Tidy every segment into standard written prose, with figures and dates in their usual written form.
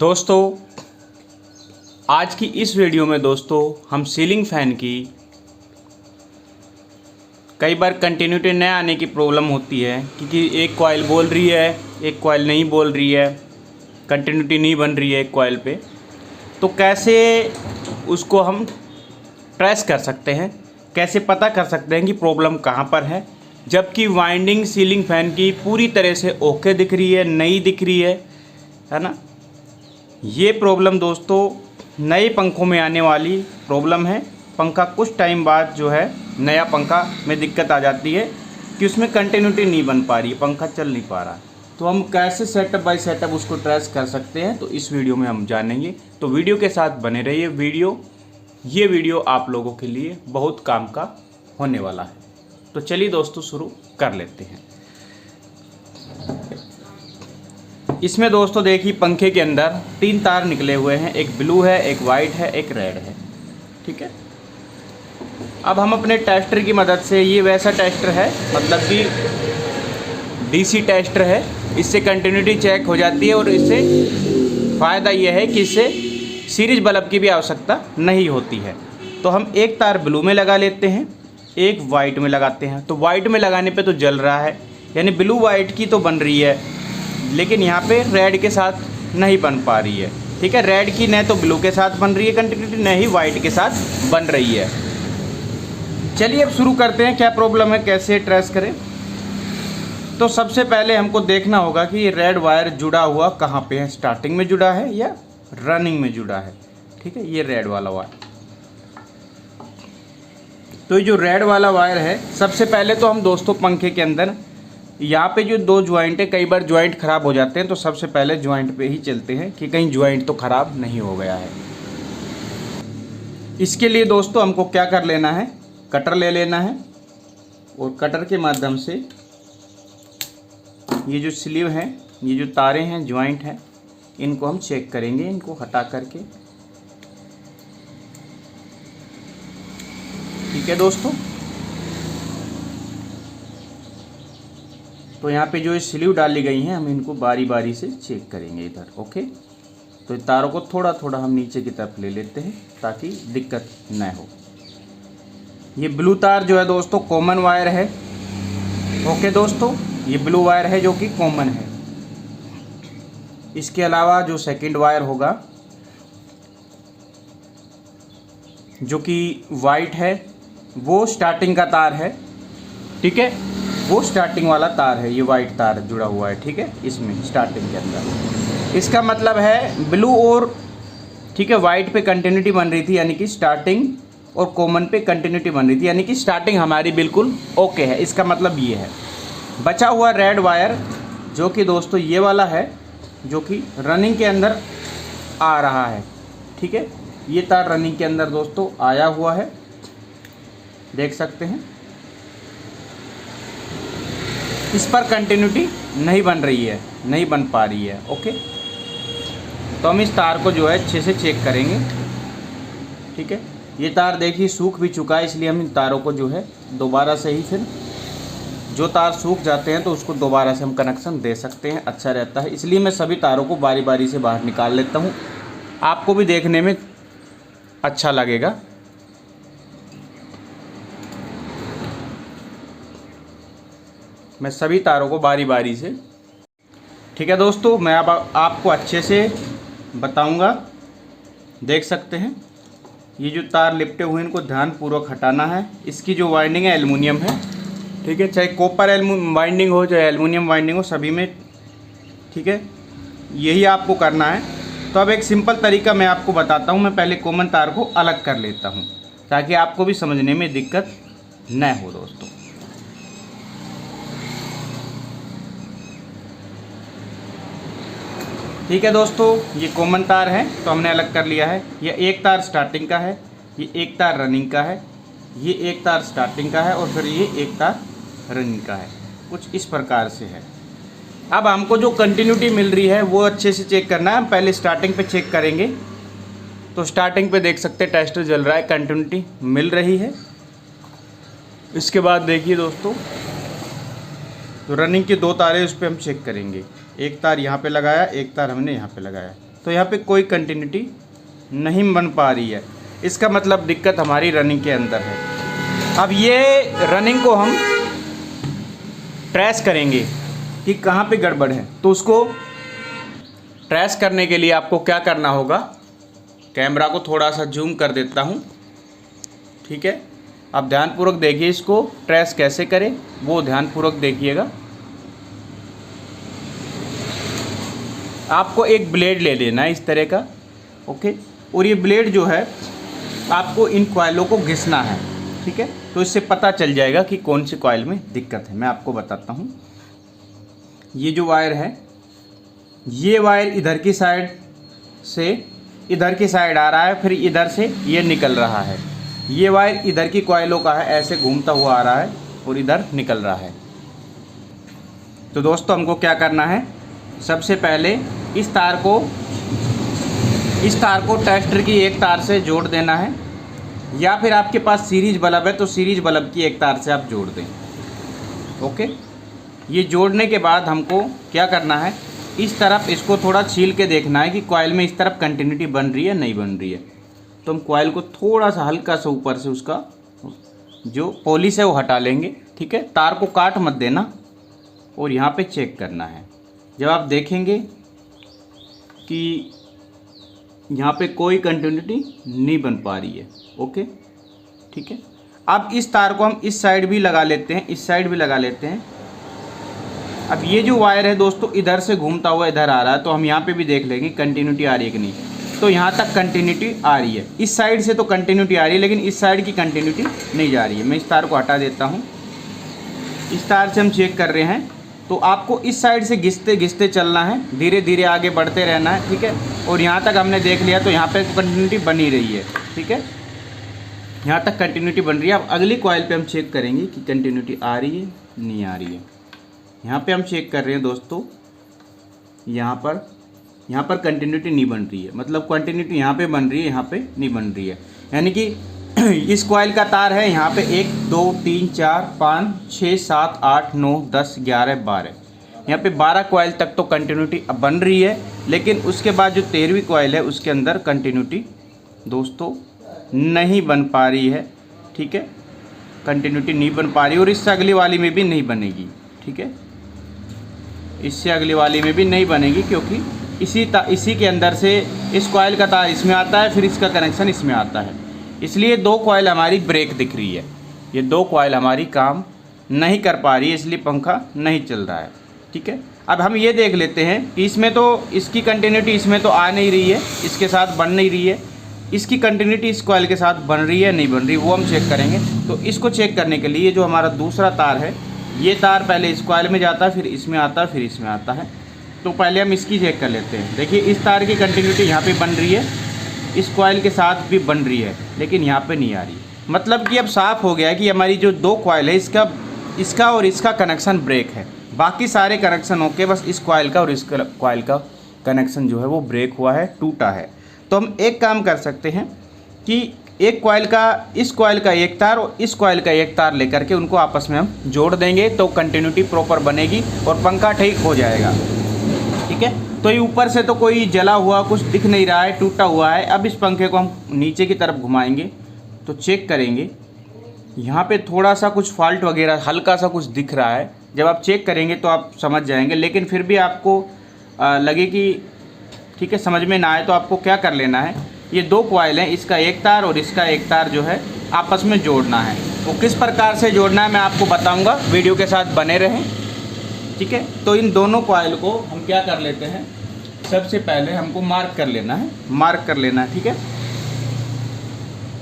दोस्तों आज की इस वीडियो में दोस्तों हम सीलिंग फ़ैन की कई बार कंटिन्यूटी न आने की प्रॉब्लम होती है क्योंकि एक कॉइल बोल रही है, एक कॉइल नहीं बोल रही है, कंटिन्यूटी नहीं बन रही है एक कॉइल पे। तो कैसे उसको हम ट्रेस कर सकते हैं, कैसे पता कर सकते हैं कि प्रॉब्लम कहाँ पर है, जबकि वाइंडिंग सीलिंग फ़ैन की पूरी तरह से ओके दिख रही है, नई दिख रही है ना। ये प्रॉब्लम दोस्तों नए पंखों में आने वाली प्रॉब्लम है। पंखा कुछ टाइम बाद जो है नया पंखा में दिक्कत आ जाती है कि उसमें कंटिन्यूटी नहीं बन पा रही है, पंखा चल नहीं पा रहा है। तो हम कैसे सेटअप बाय सेटअप उसको ट्रेस कर सकते हैं, तो इस वीडियो में हम जानेंगे। तो वीडियो के साथ बने रहिए। ये वीडियो आप लोगों के लिए बहुत काम का होने वाला है। तो चलिए दोस्तों शुरू कर लेते हैं। इसमें दोस्तों देखिए पंखे के अंदर 3 तार निकले हुए हैं, एक ब्लू है, एक वाइट है, एक रेड है। ठीक है, अब हम अपने टेस्टर की मदद से, ये वैसा टेस्टर है मतलब कि डीसी टेस्टर है, इससे कंटिन्यूटी चेक हो जाती है और इससे फ़ायदा ये है कि इससे सीरीज बल्ब की भी आवश्यकता नहीं होती है। तो हम एक तार ब्लू में लगा लेते हैं, एक वाइट में लगाते हैं। तो वाइट में लगाने पे तो जल रहा है, यानी ब्लू वाइट की तो बन रही है, लेकिन यहाँ पे रेड के साथ नहीं बन पा रही है। ठीक है, रेड की न तो ब्लू के साथ बन रही है कंटिन्यूटी, न ही वाइट के साथ बन रही है। चलिए अब शुरू करते हैं, क्या प्रॉब्लम है, कैसे ट्रेस करें। तो सबसे पहले हमको देखना होगा कि ये रेड वायर जुड़ा हुआ कहाँ पे है, स्टार्टिंग में जुड़ा है या रनिंग में जुड़ा है। ठीक है, ये रेड वाला वायर। तो ये जो रेड वाला वायर है, सबसे पहले तो हम दोस्तों पंखे के अंदर यहाँ पे जो 2 ज्वाइंट है, कई बार ज्वाइंट ख़राब हो जाते हैं, तो सबसे पहले ज्वाइंट पे ही चलते हैं कि कहीं ज्वाइंट तो ख़राब नहीं हो गया है। इसके लिए दोस्तों हमको क्या कर लेना है, कटर ले लेना है और कटर के माध्यम से ये जो स्लीव है, ये जो तारें हैं, ज्वाइंट हैं, इनको हम चेक करेंगे, इनको हटा करके। ठीक है दोस्तों, तो यहाँ पे जो स्लीव डाली गई हैं, हम इनको बारी बारी से चेक करेंगे इधर। ओके, तो तारों को थोड़ा थोड़ा हम नीचे की तरफ ले लेते हैं ताकि दिक्कत न हो। ये ब्लू तार जो है दोस्तों कॉमन वायर है। ओके दोस्तों, ये ब्लू वायर है जो कि कॉमन है। इसके अलावा जो सेकंड वायर होगा जो कि वाइट है, वो स्टार्टिंग का तार है। ठीक है, वो स्टार्टिंग वाला तार है, ये वाइट तार जुड़ा हुआ है। ठीक है, इसमें स्टार्टिंग के अंदर इसका मतलब है ब्लू और ठीक है वाइट पे कंटिन्यूटी बन रही थी, यानी कि स्टार्टिंग, और कॉमन पे कंटिन्यूटी बन रही थी, यानी कि स्टार्टिंग हमारी बिल्कुल ओके है। इसका मतलब ये है। बचा हुआ रेड वायर जो कि दोस्तों ये वाला है, जो कि रनिंग के अंदर आ रहा है। ठीक है, ये तार रनिंग के अंदर दोस्तों आया हुआ है, देख सकते हैं। इस पर कंटिन्यूटी नहीं बन रही है, नहीं बन पा रही है। ओके, तो हम इस तार को जो है अच्छे से चेक करेंगे। ठीक है, ये तार देखिए सूख भी चुका है, इसलिए हम इन तारों को जो है दोबारा से ही, फिर जो तार सूख जाते हैं तो उसको दोबारा से हम कनेक्शन दे सकते हैं, अच्छा रहता है। इसलिए मैं सभी तारों को बारी बारी से बाहर निकाल लेता हूँ, आपको भी देखने में अच्छा लगेगा। मैं सभी तारों को बारी बारी से, ठीक है दोस्तों, मैं अब आपको अच्छे से बताऊंगा। देख सकते हैं ये जो तार लिपटे हुए हैं, इनको ध्यानपूर्वक हटाना है। इसकी जो वाइंडिंग है एल्युमिनियम है। ठीक है, चाहे कॉपर वाइंडिंग हो चाहे एल्युमिनियम वाइंडिंग हो, सभी में ठीक है यही आपको करना है। तो अब एक सिंपल तरीका मैं आपको बताता हूँ। मैं पहले कॉमन तार को अलग कर लेता हूँ ताकि आपको भी समझने में दिक्कत न हो दोस्तों। ठीक है दोस्तों, ये कॉमन तार है तो हमने अलग कर लिया है। ये एक तार स्टार्टिंग का है, ये एक तार रनिंग का है, ये एक तार स्टार्टिंग का है और फिर ये एक तार रनिंग का है। कुछ इस प्रकार से है। अब हमको जो कंटिन्यूटी मिल रही है वो अच्छे से चेक करना है। हम पहले स्टार्टिंग पे चेक करेंगे। तो स्टार्टिंग पे देख सकते हैं टेस्टर जल रहा है, कंटिन्यूटी मिल रही है। इसके बाद देखिए दोस्तों, तो रनिंग की 2 तारें उस पर हम चेक करेंगे। एक तार यहाँ पे लगाया, एक तार हमने यहाँ पे लगाया। तो यहाँ पे कोई कंटिन्यूटी नहीं बन पा रही है। इसका मतलब दिक्कत हमारी रनिंग के अंदर है। अब ये रनिंग को हम ट्रेस करेंगे कि कहाँ पे गड़बड़ है। तो उसको ट्रेस करने के लिए आपको क्या करना होगा, कैमरा को थोड़ा सा जूम कर देता हूँ, ठीक है। आप ध्यानपूर्वक देखिए, इसको ट्रेस कैसे करें वो ध्यानपूर्वक देखिएगा। आपको एक ब्लेड ले लेना है इस तरह का, ओके। और ये ब्लेड जो है आपको इन कॉइलों को घिसना है, ठीक है। तो इससे पता चल जाएगा कि कौन सी कॉइल में दिक्कत है। मैं आपको बताता हूँ। ये जो वायर है, ये वायर इधर की साइड से इधर की साइड आ रहा है, फिर इधर से ये निकल रहा है। ये वायर इधर की कॉइलों का है, ऐसे घूमता हुआ आ रहा है और इधर निकल रहा है। तो दोस्तों हमको क्या करना है, सबसे पहले इस तार को टेस्टर की एक तार से जोड़ देना है, या फिर आपके पास सीरीज बल्ब है तो सीरीज बल्ब की एक तार से आप जोड़ दें, ओके। ये जोड़ने के बाद हमको क्या करना है, इस तरफ इसको थोड़ा छील के देखना है कि कॉइल में इस तरफ कंटिन्यूटी बन रही है नहीं बन रही है। तो हम कॉइल को थोड़ा सा हल्का सा ऊपर से उसका जो पॉलिश है वो हटा लेंगे, ठीक है। तार को काट मत देना और यहाँ पे चेक करना है। जब आप देखेंगे कि यहाँ पे कोई कंटिन्यूटी नहीं बन पा रही है, ओके, ठीक है। अब इस तार को हम इस साइड भी लगा लेते हैं, इस साइड भी लगा लेते हैं। अब ये जो वायर है दोस्तों इधर से घूमता हुआ इधर आ रहा है, तो हम यहाँ पे भी देख लेंगे कंटिन्यूटी आ रही है कि नहीं। तो यहाँ तक कंटिन्यूटी आ रही है, इस साइड से तो कंटिन्यूटी आ रही है, लेकिन इस साइड की कंटिन्यूटी नहीं जा रही है। मैं इस तार को हटा देता हूँ। इस तार से हम चेक कर रहे हैं, तो आपको इस साइड से घिसते घिसते चलना है, धीरे धीरे आगे बढ़ते रहना है, ठीक है। और यहाँ तक हमने देख लिया, तो यहाँ पे कंटिन्यूटी बनी रही है, ठीक है। यहाँ तक कंटिन्यूटी बन रही है। अब अगली कॉइल पे हम चेक करेंगे कि कंटिन्यूटी आ रही है नहीं आ रही है। यहाँ पे हम चेक कर रहे हैं दोस्तों, यहाँ पर कंटिन्यूटी नहीं बन रही है, मतलब कंटिन्यूटी यहाँ पे बन रही है, यहाँ पे नहीं बन रही है। यानी कि इस कॉइल का तार है यहाँ पे 1 2 3 4 5 6 7 8 9 10 11 12, यहाँ पे 12 कॉइल तक तो कंटिन्यूटी अब बन रही है। लेकिन उसके बाद जो 13वीं कॉइल है उसके अंदर कंटिन्यूटी दोस्तों नहीं बन पा रही है, ठीक है। कंटिन्यूटी नहीं बन पा रही और इससे अगली वाली में भी नहीं बनेगी, ठीक है। इससे अगली वाली में भी नहीं बनेगी, क्योंकि इसी के अंदर से इस कॉइल का तार इसमें आता है, फिर इसका कनेक्शन इसमें आता है। इसलिए 2 कॉइल हमारी ब्रेक दिख रही है। ये 2 कॉइल हमारी काम नहीं कर पा रही है, इसलिए पंखा नहीं चल रहा है, ठीक है। अब हम ये देख लेते हैं कि इसमें तो इसकी कंटिन्यूटी इसमें तो आ नहीं रही है, इसके साथ बन नहीं रही है। इसकी कंटिन्यूटी इस कॉइल के साथ बन रही है नहीं बन रही, वो हम चेक करेंगे। तो इसको चेक करने के लिए जो हमारा दूसरा तार है, ये तार पहले इस कॉइल में जाता है, फिर इसमें आता है, फिर इसमें आता है। तो पहले हम इसकी चेक कर लेते हैं। देखिए इस तार की कंटिन्यूटी यहाँ पे बन रही है, इस कॉइल के साथ भी बन रही है, लेकिन यहाँ पे नहीं आ रही। मतलब कि अब साफ़ हो गया है कि हमारी जो 2 कॉइल है इसका और इसका कनेक्शन ब्रेक है। बाकी सारे कनेक्शन ओके, बस इस कॉइल का और इस कॉइल का कनेक्शन जो है वो ब्रेक हुआ है, टूटा है। तो हम एक काम कर सकते हैं कि एक कॉइल का इस कॉइल का एक तार और इस कॉइल का एक तार लेकर के उनको आपस में हम जोड़ देंगे, तो कंटिन्यूटी प्रॉपर बनेगी और पंखा ठीक हो जाएगा, ठीक है। तो ये ऊपर से तो कोई जला हुआ कुछ दिख नहीं रहा है, टूटा हुआ है। अब इस पंखे को हम नीचे की तरफ घुमाएंगे तो चेक करेंगे, यहाँ पे थोड़ा सा कुछ फॉल्ट वगैरह हल्का सा कुछ दिख रहा है। जब आप चेक करेंगे तो आप समझ जाएंगे, लेकिन फिर भी आपको लगे कि ठीक है समझ में ना आए तो आपको क्या कर लेना है, ये 2 कॉइल हैं, इसका एक तार और इसका एक तार जो है आपस में जोड़ना है। वो किस प्रकार से जोड़ना है मैं आपको बताऊँगा, वीडियो के साथ बने रहें, ठीक है। तो इन दोनों कॉइल को हम क्या कर लेते हैं, सबसे पहले हमको मार्क कर लेना है, ठीक है।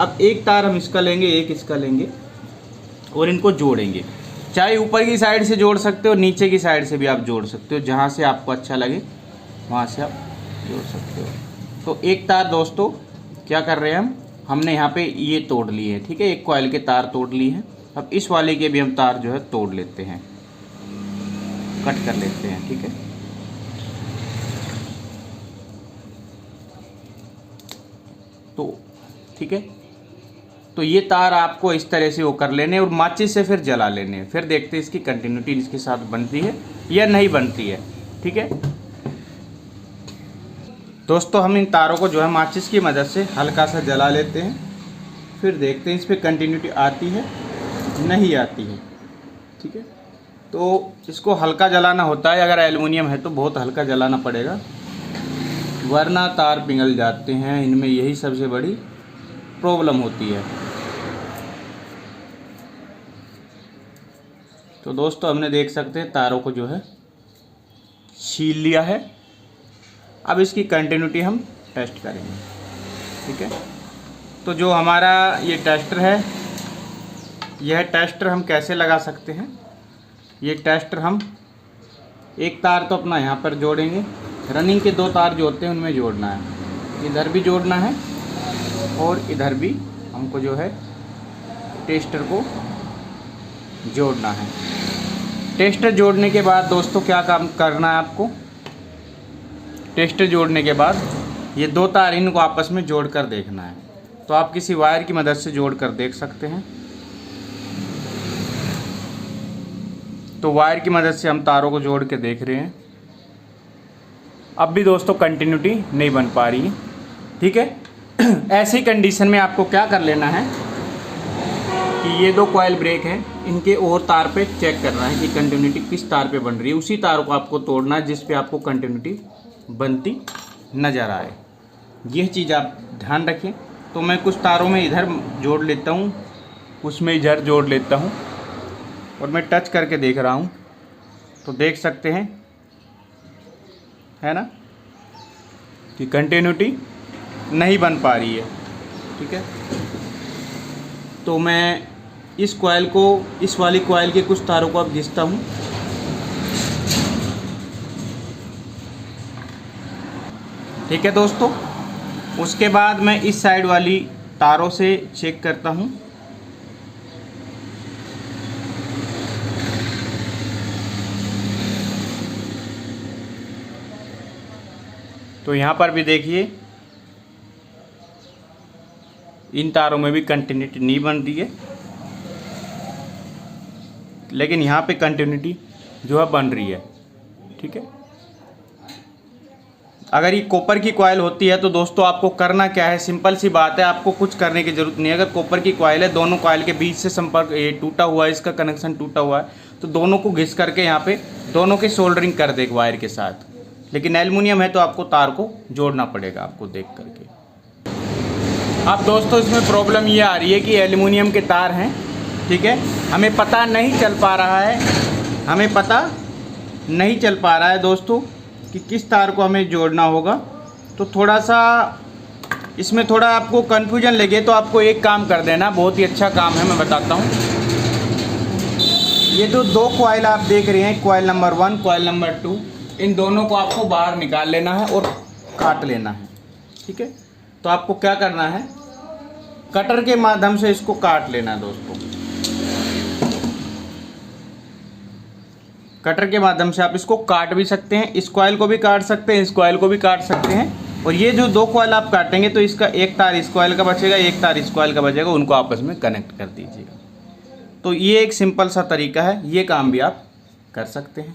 अब एक तार हम इसका लेंगे, एक इसका लेंगे और इनको जोड़ेंगे। चाहे ऊपर की साइड से जोड़ सकते हो, नीचे की साइड से भी आप जोड़ सकते हो, जहाँ से आपको अच्छा लगे वहाँ से आप जोड़ सकते हो। तो एक तार दोस्तों क्या कर रहे हैं हमने यहाँ पे ये तोड़ लिए हैं, ठीक है। एक कॉइल के तार तोड़ लिए हैं। अब इस वाले के भी हम तार जो है तोड़ लेते हैं, कट कर लेते हैं, ठीक है। तो ठीक है, तो ये तार आपको इस तरह से वो कर लेने और माचिस से फिर जला लेने, फिर देखते हैं इसकी कंटिन्यूटी इसके साथ बनती है या नहीं बनती है, ठीक है। दोस्तों हम इन तारों को जो है माचिस की मदद से हल्का सा जला लेते हैं, फिर देखते हैं इस पर कंटिन्यूटी आती है नहीं आती है। ठीक है, तो इसको हल्का जलाना होता है, अगर एल्युमिनियम है तो बहुत हल्का जलाना पड़ेगा, वरना तार पिघल जाते हैं, इनमें यही सबसे बड़ी प्रॉब्लम होती है। तो दोस्तों हमने देख सकते हैं तारों को जो है छील लिया है। अब इसकी कंटिन्यूटी हम टेस्ट करेंगे। ठीक है, तो जो हमारा ये टेस्टर है, यह टेस्टर हम कैसे लगा सकते हैं? ये टेस्टर हम एक तार तो अपना यहाँ पर जोड़ेंगे, रनिंग के 2 तार जो होते हैं उनमें जोड़ना है, इधर भी जोड़ना है और इधर भी हमको जो है टेस्टर को जोड़ना है। टेस्टर जोड़ने के बाद दोस्तों क्या काम करना है आपको? टेस्टर जोड़ने के बाद ये 2 तार इनको आपस में जोड़कर देखना है। तो आप किसी वायर की मदद से जोड़कर देख सकते हैं। तो वायर की मदद से हम तारों को जोड़ के देख रहे हैं, अब भी दोस्तों कंटिन्यूटी नहीं बन पा रही है। ठीक है, ऐसी कंडीशन में आपको क्या कर लेना है कि ये 2 कॉइल ब्रेक हैं, इनके और तार पे चेक करना है कि कंटिन्यूटी किस तार पे बन रही है। उसी तार को आपको तोड़ना है जिस पे आपको कंटिन्यूटी बनती नज़र आए। यह चीज़ आप ध्यान रखें। तो मैं कुछ तारों में इधर जोड़ लेता हूँ, कुछ में इधर जोड़ लेता हूँ और मैं टच करके देख रहा हूँ, तो देख सकते हैं है ना कि कंटिन्यूटी नहीं बन पा रही है। ठीक है, तो मैं इस कॉइल को, इस वाली कॉइल के कुछ तारों को अब घिसता हूँ। ठीक है दोस्तों, उसके बाद मैं इस साइड वाली तारों से चेक करता हूँ। तो यहाँ पर भी देखिए इन तारों में भी कंटिन्यूटी नहीं बन रही है, लेकिन यहाँ पे कंटिन्यूटी जो है बन रही है। ठीक है, अगर ये कॉपर की कॉइल होती है तो दोस्तों आपको करना क्या है, सिंपल सी बात है, आपको कुछ करने की ज़रूरत नहीं है। अगर कॉपर की कॉइल है, दोनों कॉइल के बीच से संपर्क ये टूटा हुआ है, इसका कनेक्शन टूटा हुआ है, तो दोनों को घिस करके यहाँ पे दोनों की सोल्डरिंग कर दे वायर के साथ। लेकिन एल्युमिनियम है तो आपको तार को जोड़ना पड़ेगा आपको देख करके। अब दोस्तों इसमें प्रॉब्लम ये आ रही है कि एल्युमिनियम के तार हैं, ठीक है, हमें पता नहीं चल पा रहा है, हमें पता नहीं चल पा रहा है दोस्तों कि किस तार को हमें जोड़ना होगा। तो थोड़ा सा इसमें थोड़ा आपको कन्फ्यूजन लगे तो आपको एक काम कर देना, बहुत ही अच्छा काम है, मैं बताता हूँ। ये जो 2 कॉइल आप देख रहे हैं, कॉइल नंबर 1, कॉइल नंबर 2, इन दोनों को आपको बाहर निकाल लेना है और काट लेना है। ठीक है, तो आपको क्या करना है, कटर के माध्यम से इसको काट लेना है दोस्तों। कटर के माध्यम से आप इसको काट भी सकते हैं, इस कॉइल को भी काट सकते हैं, इस कॉइल को भी काट सकते हैं। और ये जो 2 कॉइल आप काटेंगे तो इसका एक तार इस कॉइल का बचेगा, एक तार इस कॉइल का बचेगा, उनको आपस में कनेक्ट कर दीजिएगा। तो ये एक सिंपल सा तरीका है, ये काम भी आप कर सकते हैं।